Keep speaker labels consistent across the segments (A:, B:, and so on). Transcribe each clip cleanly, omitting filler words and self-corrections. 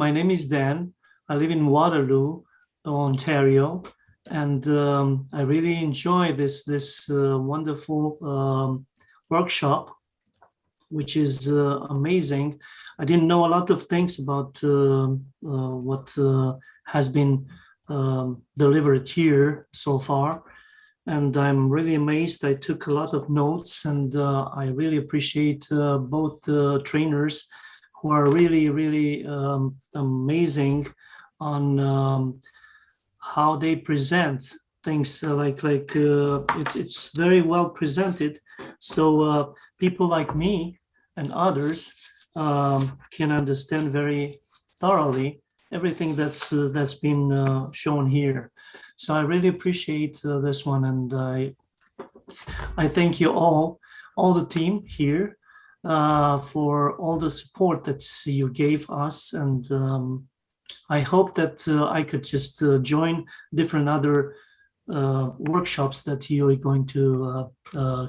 A: My name is Dan. I live in Waterloo, Ontario, and I really enjoy this wonderful workshop, which is amazing. I didn't know a lot of things about what has been delivered here so far, and I'm really amazed. I took a lot of notes, and I really appreciate both trainers who are really amazing on how they present things. It's very well presented, so people like me and others can understand very thoroughly everything that's been shown here. So I really appreciate this one, and I thank you all the team here, for all the support that you gave us, and I hope that I could just join different other workshops that you are going to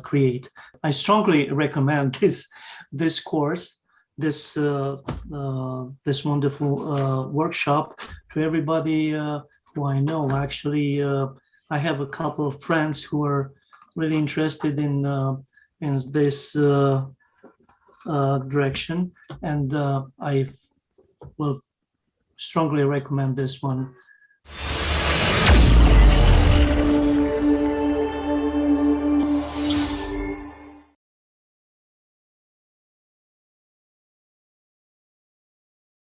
A: create. I strongly recommend this course, this wonderful workshop to everybody who I know. Actually, I have a couple of friends who are really interested in this direction, and I will strongly recommend this one.